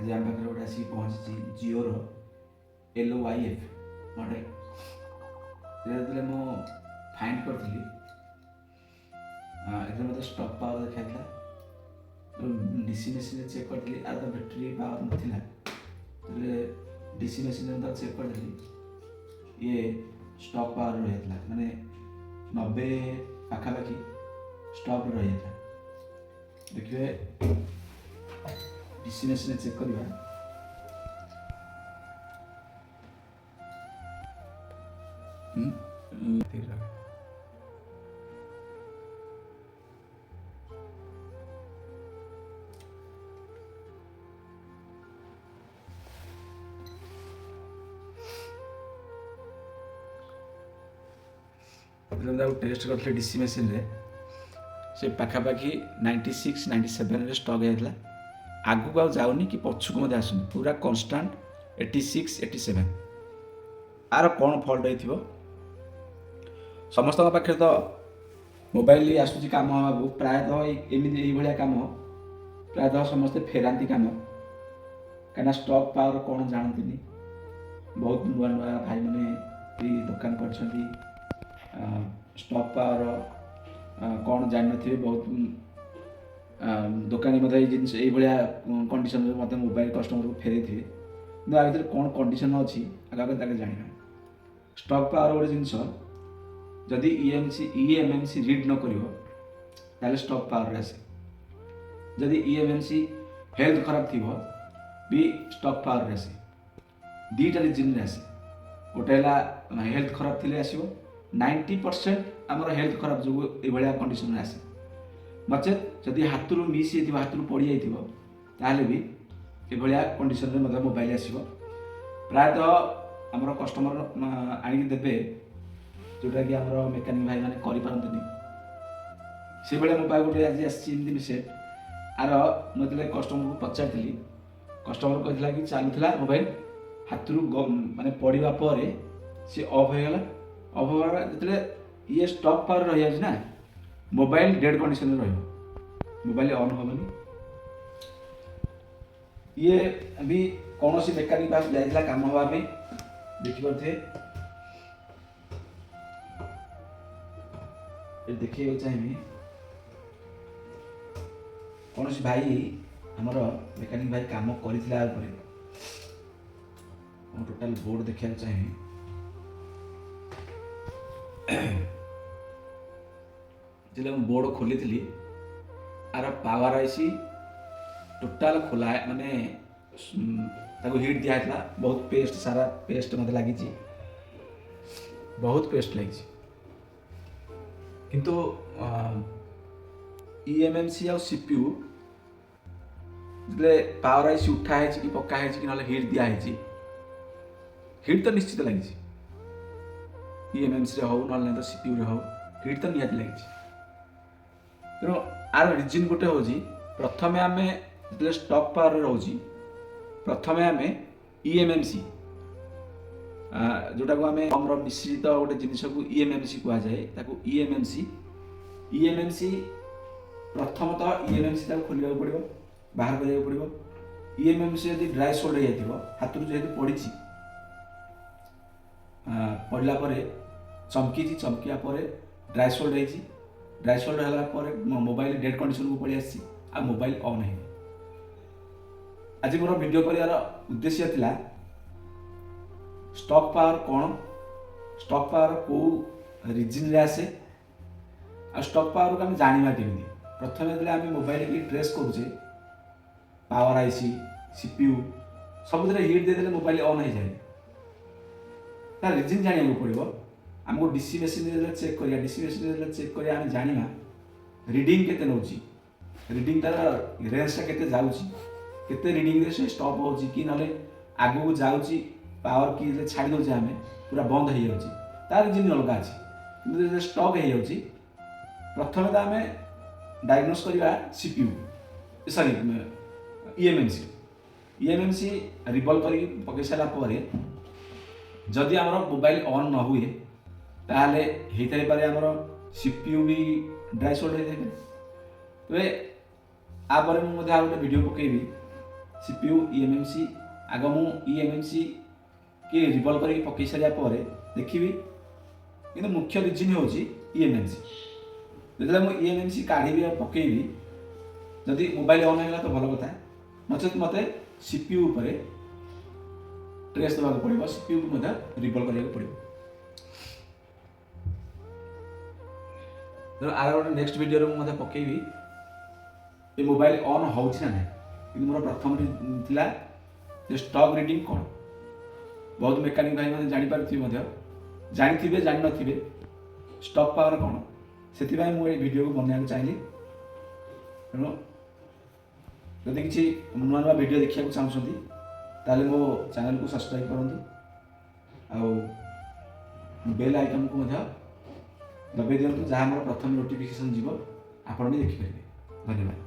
आज आम पाखे गोटे आसिक पहुँची जिओर LOYF मॉडल जो मुझे फाइंड करी मत स्टॉक पावर देखा डीसी मशीन चेक करी आर तो बैटेरी पावर नाला डीसी मशीन चेक करी ये स्टॉक पावर रही माने 90 पाखापाखि स्टॉक रही देखिए डीसी मशीन चेक करवा टेस्ट करते डीसी मशीन रे से पाखापाखि 96 97 स्टॉक होता आगू आ जाऊनी कि पछुक मत आसुनी पूरा कन्स्टांट 86 87 आर कौन फल्ट हो समस्त पाखे तो मोबाइल आसूँ कम हाँ प्रायतः एमती भाया कम प्रायतः समस्ते फेराती कम कहीं स्टॉक पावर कौन जानती बहुत नुआ नुआ भाई मैंने दुकान कर स्टॉक पावर कौन जान थे बहुत दुकानी मतलब जिन भाया कंडीशन मत मोबाइल कस्टमर को फेरे थे कि आ भर कौन कंडीशन अच्छी आगे जाना स्टॉक पावर गोटे जिनस जदि EMMC रीड न कर स्टॉक पावर आसे जदि EMMC हेल्थ खराब थी भी स्टॉक पावर आसे दीटा रिजन आसे गोटे हेल्थ खराब थी आसो 90% आमर हेल्थ खराब जो ये कंडीशन आसे नचेत जदि हाथ मिस हो हाथ पड़ जाए भी ये कंडीशन मोबाइल आसो प्रायतः आमर कस्टमर आणिक देवे जोटा कि आमर मेकानिक भाई मैंने करें से भाया मोबाइल गोटे आज आमती सेट आर मुझे कस्टमर को पचारि कस्टमर कहला कि चलूला मोबाइल हाथ माने पड़ा पर सी ऑफ होगा ऑफ होगा जो ये स्टॉक पावर रही जाए ना mobile dead condition mobile on हेनी ये भी कौन सी मेकानिक पास जाइला काम हाँपाई देखिपे देखिए चाहिए कौन सी भाई आमर मेकानिक भाई काम कर टोटाल बोर्ड देखा चाहिए जो बोर्ड खोली थी आर पावर आईसी टोटाल खोला माने हिट दिया बहुत पेस्ट सारा पेस्ट मत लगी बहुत पेस्ट लगी किंतु EMMC आ CPU जो पावर आईसी उठाई कि पकाई कि ना हिट दिखाई हिट तो निश्चित लगी EMMC हो ना तो CPU हो हिट तो निहाती लगी तेणु आर रिजन गोटे हूँ प्रथम आम जो स्टॉक पावर रोचे प्रथम आम EMMC जोटा को आम मिश्रित गोटे जिनस को EMMC कहुए EMMC प्रथमतः EMMC खोल पड़ो बाहर करा पड़ो EMMC यदि ड्राई सोल्ड हो जाए हाथ जेहतु पड़ी पड़ा पर चमकी चमकिया ड्राई सोल्ड हो मोबाइल डेड कंडीशन को पड़ी आसी आ मोबाइल ऑन है आज मोर वीडियो कर उद्देश्य थिला स्टॉक पावर कौन स्टॉक पावर को रिजन रे आसे आ स्टॉक पावर को आम जाना केमी प्रथम जो आम मोबाइल की ट्रेस करुचे पावर आईसी CPU सब हिट देदेले मोबाइल ऑन हो जाए तार रिजन जाना पड़ो आमको डीसी मशीन चेक करिया डीसी मशीन चेक करिया आम जाना रीडिंग केते नौची रीडिंग तार रेंजटा केते जाउची केते रीडिंग रे से स्टॉप होची कि नले आगु को जाउची पावर की छाड़ी दउचे आम पूरा बंद हो जाउची तार रिजन अलग अछि किंतु स्टॉप हो जाउची प्रथम तो आम डायग्नोस करिया CPU सॉरी EMMC रिवॉल्व करी पकई सारा पर जदि आमर मोबाइल ऑन न हुए ताले होता पारे आमर CPU भी ड्राई सोल्ड होते तेज आपर मुझे गोटे वीडियो पकेबी सीपीयू ईएमएमसी आग मु ईएमएमसी कि रिवॉल्व करके पकई सारा पर देखी कि मुख्य रिजन हूँ ईएमएमसी जो मुझे ईएमएमसी काढ़ी पकईबी जदि मोबाइल ऑन है तो भल कथा नचेत मत सीपीयू पर ट्रेस देवाक पड़ो सीपीयू को रिवॉल्व करा पड़ो। आर गोटे नेक्स्ट वीडियो मुझे पकईबी ये मोबाइल ऑन हो ना कि मोर प्रथम थिला जे स्टॉक रीडिंग कौन बहुत मेकानिक भाई मैंने जानीपारे जानी जान थे स्टॉक पावर कौन से मुझे वीडियो को बनाया चाहिए तेणु जदि किसी नुआ नुआ वीडियो देखा चाहूँगी ताले मो चैनल को सब्सक्राइब करूँ आ बेल आइकन को दबाई दिंतु जहाँ मोर प्रथम नोटिफिकेशन जीव आपण भी देखिपारे। धन्यवाद।